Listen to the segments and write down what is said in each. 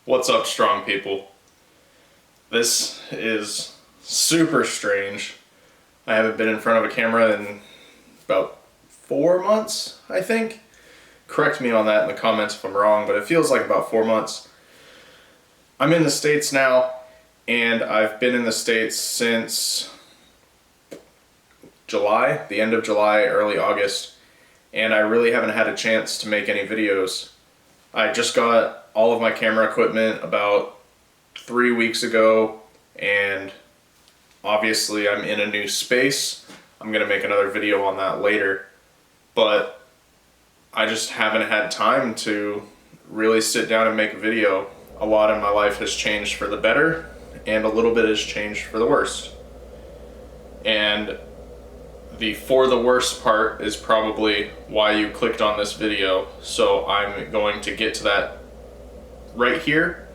What's up, strong people? This is super strange. I haven't been in front of a camera in about 4 months, I think. Correct me on that in the comments if I'm wrong, but it feels like about 4 months. I'm in the States now, and I've been in the States since July, the end of July, early August, and I really haven't had a chance to make any videos. I just got all of my camera equipment about 3 weeks ago, and obviously I'm in a new space. I'm gonna make another video on that later, but I just haven't had time to really sit down and make a video. A lot in my life has changed for the better, and a little bit has changed for the worse. And the for the worst part is probably why you clicked on this video, so I'm going to get to that right here,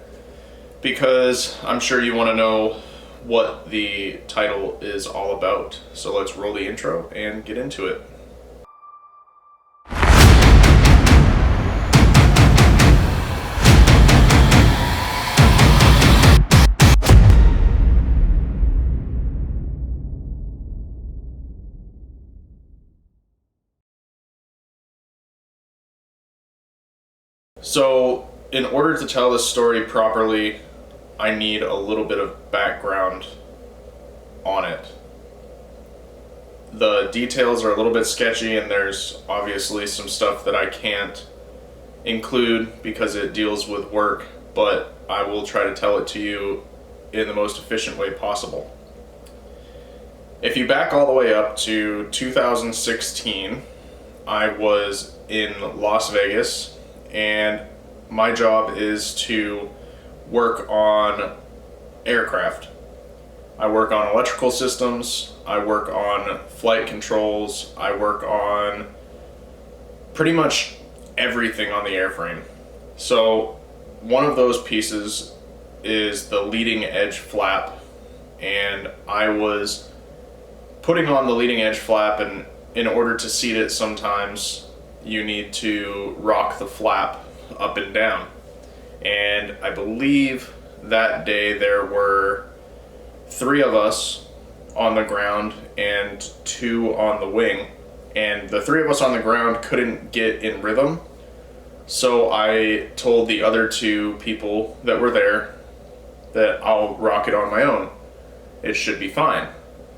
because I'm sure you want to know what the title is all about. So let's roll the intro and get into it. So, in order to tell this story properly, I need a little bit of background on it. The details are a little bit sketchy, and there's obviously some stuff that I can't include because it deals with work, but I will try to tell it to you in the most efficient way possible. If you back all the way up to 2016, I was in Las Vegas, and my job is to work on aircraft. I work on electrical systems, I work on flight controls, I work on pretty much everything on the airframe. So one of those pieces is the leading edge flap, and I was putting on the leading edge flap, and in order to seat it, sometimes you need to rock the flap up and down. And I believe that day there were 3 of us on the ground and 2 on the wing. And the 3 of us on the ground couldn't get in rhythm. So I told the other 2 people that were there that I'll rock it on my own. It should be fine.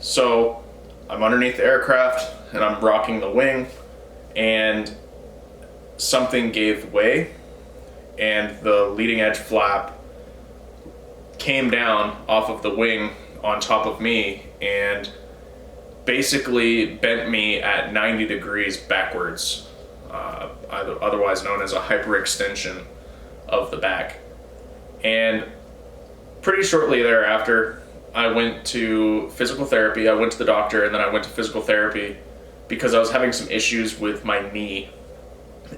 So I'm underneath the aircraft and I'm rocking the wing, and something gave way, and the leading edge flap came down off of the wing on top of me and basically bent me at 90 degrees backwards, otherwise known as a hyperextension of the back. And pretty shortly thereafter, I went to physical therapy. I went to the doctor, and then I went to physical therapy because I was having some issues with my knee.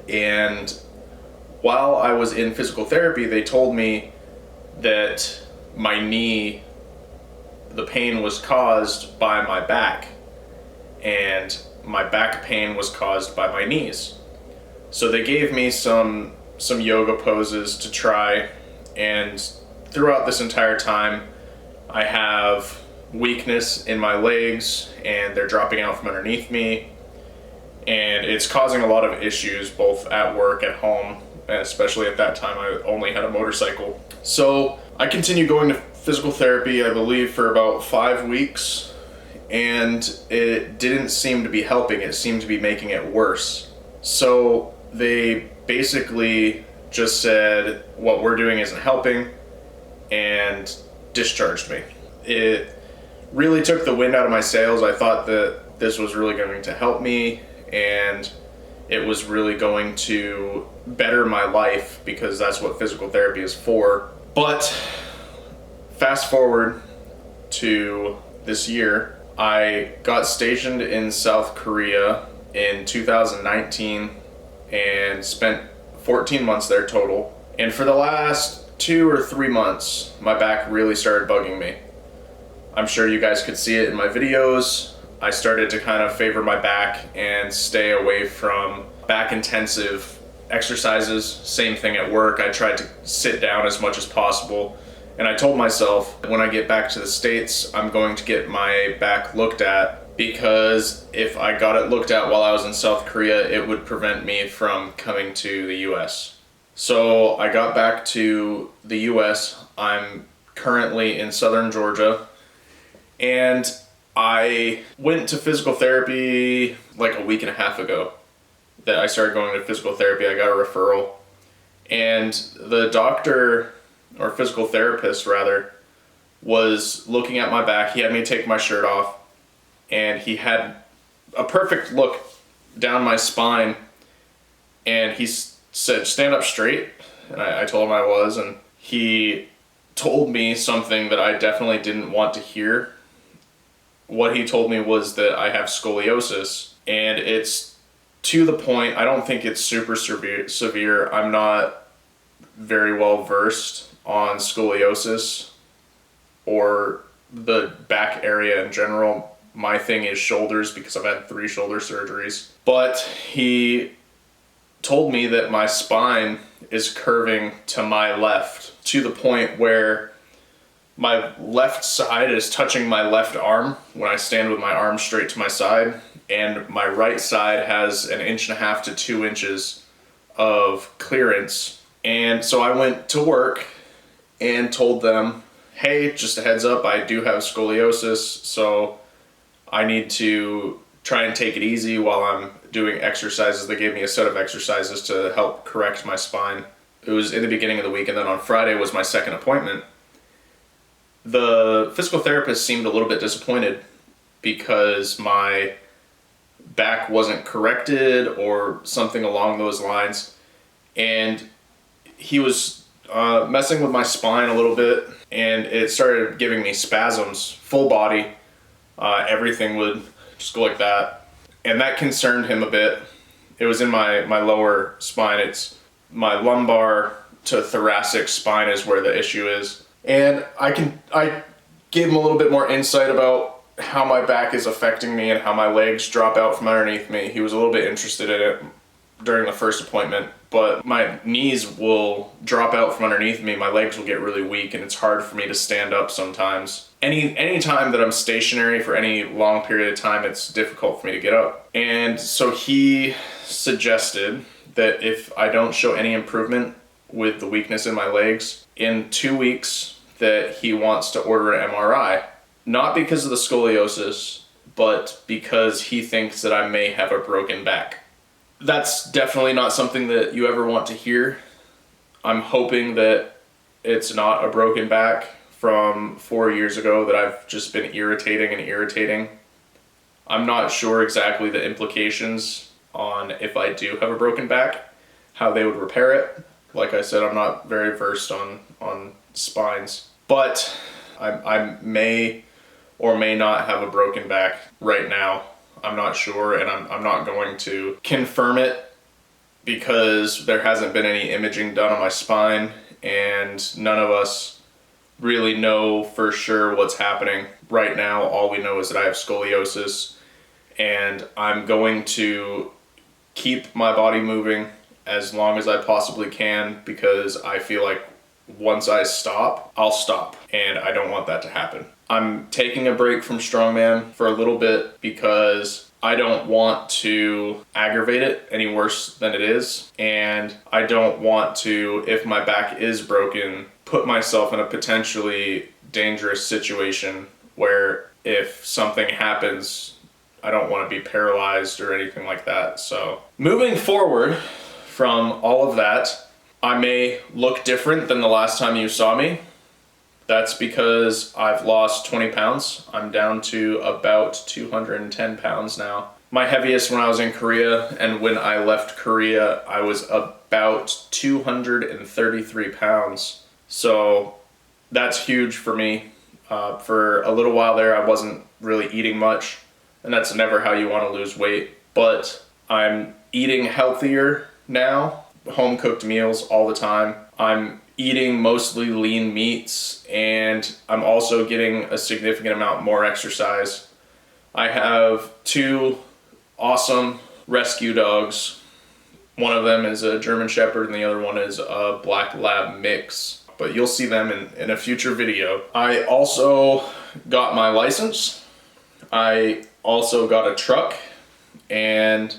And while I was in physical therapy, they told me that my knee, the pain was caused by my back, and my back pain was caused by my knees. So they gave me some yoga poses to try, and throughout this entire time, I have weakness in my legs, and they're dropping out from underneath me, and it's causing a lot of issues both at work, at home, and especially at that time I only had a motorcycle. So I continued going to physical therapy, I believe, for about 5 weeks, and it didn't seem to be helping. It seemed to be making it worse. So they basically just said, what we're doing isn't helping, and discharged me. It really took the wind out of my sails. I thought that this was really going to help me, and it was really going to better my life, because that's what physical therapy is for. But fast forward to this year, I got stationed in South Korea in 2019 and spent 14 months there total. And for the last 2 or 3 months, my back really started bugging me. I'm sure you guys could see it in my videos. I started to kind of favor my back and stay away from back intensive Exercises, same thing at work. I tried to sit down as much as possible. And I told myself when I get back to the States, I'm going to get my back looked at, because if I got it looked at while I was in South Korea, it would prevent me from coming to the US. So I got back to the US. I'm currently in southern Georgia, and I went to physical therapy like a week and a half ago. That I started going to physical therapy. I got a referral, and the doctor, or physical therapist rather, was looking at my back. He had me take my shirt off, and he had a perfect look down my spine, and he said, "Stand up straight." And I told him I was, and he told me something that I definitely didn't want to hear. What he told me was that I have scoliosis, and it's to the point. I don't think it's super severe. I'm not very well versed on scoliosis or the back area in general. My thing is shoulders, because I've had 3 shoulder surgeries. But he told me that my spine is curving to my left, to the point where my left side is touching my left arm when I stand with my arm straight to my side, and my right side has 1.5 to 2 inches of clearance. And so I went to work and told them, hey, just a heads up, I do have scoliosis, so I need to try and take it easy while I'm doing exercises. They gave me a set of exercises to help correct my spine. It was in the beginning of the week, and then on Friday was my second appointment. The physical therapist seemed a little bit disappointed because my back wasn't corrected or something along those lines. And he was messing with my spine a little bit, and it started giving me spasms, full body. Everything would just go like that. And that concerned him a bit. It was in my lower spine. It's my lumbar to thoracic spine is where the issue is. And I gave him a little bit more insight about how my back is affecting me and how my legs drop out from underneath me. He was a little bit interested in it during the first appointment, but my knees will drop out from underneath me. My legs will get really weak, and it's hard for me to stand up sometimes. Any time that I'm stationary for any long period of time, it's difficult for me to get up. And so he suggested that if I don't show any improvement with the weakness in my legs, in 2 weeks that he wants to order an MRI. Not because of the scoliosis, but because he thinks that I may have a broken back. That's definitely not something that you ever want to hear. I'm hoping that it's not a broken back from 4 years ago that I've just been irritating. I'm not sure exactly the implications on if I do have a broken back, how they would repair it. Like I said, I'm not very versed on spines, but I may or may not have a broken back right now. I'm not sure, and I'm not going to confirm it because there hasn't been any imaging done on my spine, and none of us really know for sure what's happening. Right now, all we know is that I have scoliosis, and I'm going to keep my body moving as long as I possibly can, because I feel like once I stop, I'll stop, and I don't want that to happen. I'm taking a break from strongman for a little bit because I don't want to aggravate it any worse than it is, and I don't want to, if my back is broken, put myself in a potentially dangerous situation where if something happens, I don't want to be paralyzed or anything like that. So moving forward from all of that, I may look different than the last time you saw me. That's because I've lost 20 pounds. I'm down to about 210 pounds now. My heaviest when I was in Korea, and when I left Korea, I was about 233 pounds. So that's huge for me. For a little while there, I wasn't really eating much, and that's never how you want to lose weight. But I'm eating healthier now. Home cooked meals all the time. I'm eating mostly lean meats, and I'm also getting a significant amount more exercise. I have 2 awesome rescue dogs One of them is a German Shepherd and the other one is a Black Lab mix. But you'll see them in a future video. I also got my license. I also got a truck, and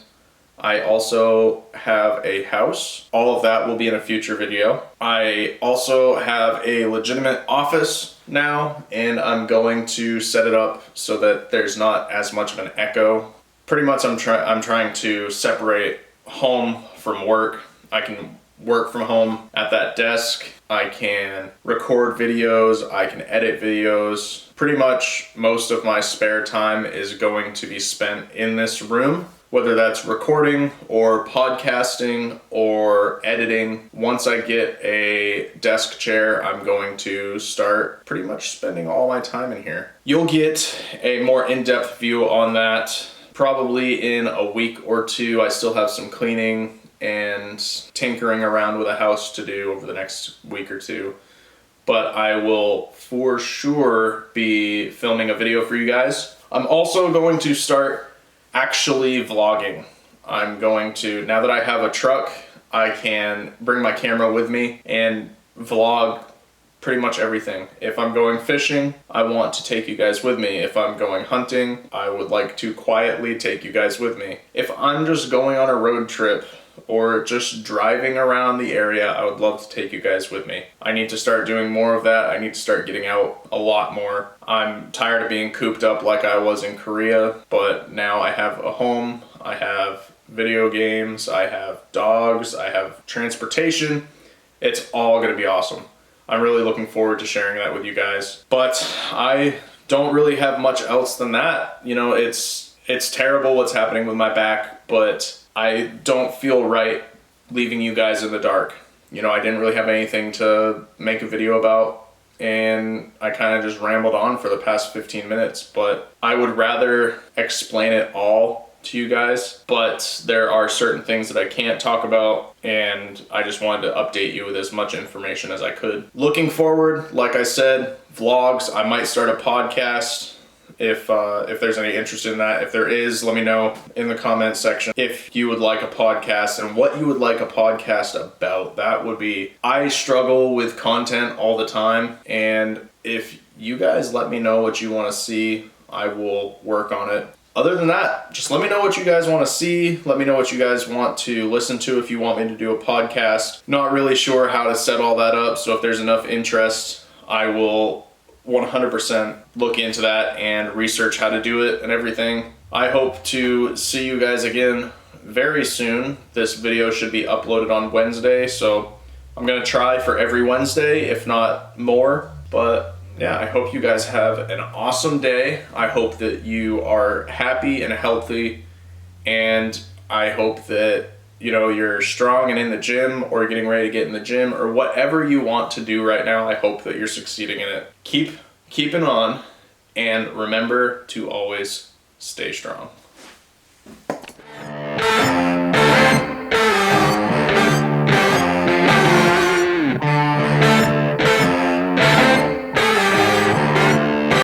I also have a house. All of that will be in a future video. I also have a legitimate office now, and I'm going to set it up so that there's not as much of an echo. Pretty much I'm trying to separate home from work. I can work from home at that desk. I can record videos, I can edit videos. Pretty much most of my spare time is going to be spent in this room, whether that's recording or podcasting or editing. Once I get a desk chair, I'm going to start pretty much spending all my time in here. You'll get a more in-depth view on that probably in a week or two. I still have some cleaning and tinkering around with a house to do over the next week or two. But I will for sure be filming a video for you guys. I'm also going to start actually vlogging. I'm going to, now that I have a truck, I can bring my camera with me and vlog pretty much everything. If I'm going fishing, I want to take you guys with me. If I'm going hunting, I would like to quietly take you guys with me. If I'm just going on a road trip or just driving around the area, I would love to take you guys with me. I need to start doing more of that. I need to start getting out a lot more. I'm tired of being cooped up like I was in Korea, but now I have a home, I have video games, I have dogs, I have transportation. It's all gonna be awesome. I'm really looking forward to sharing that with you guys. But I don't really have much else than that. You know, it's terrible what's happening with my back, but I don't feel right leaving you guys in the dark. You know, I didn't really have anything to make a video about, and I kind of just rambled on for the past 15 minutes, but I would rather explain it all to you guys, but there are certain things that I can't talk about, and I just wanted to update you with as much information as I could. Looking forward, like I said, vlogs. I might start a podcast if there's any interest in that. If there is, let me know in the comments section if you would like a podcast and what you would like a podcast about. That would be, I struggle with content all the time, and if you guys let me know what you want to see, I will work on it. Other than that, just let me know what you guys want to see. Let me know what you guys want to listen to if you want me to do a podcast. Not really sure how to set all that up, so if there's enough interest, I will 100% look into that and research how to do it and everything. I hope to see you guys again very soon. This video should be uploaded on Wednesday, so I'm gonna try for every Wednesday, if not more. But yeah, I hope you guys have an awesome day. I hope that you are happy and healthy, and I hope that, you know, you're strong and in the gym or getting ready to get in the gym or whatever you want to do right now. I hope that you're succeeding in it. Keep it on, and remember to always stay strong.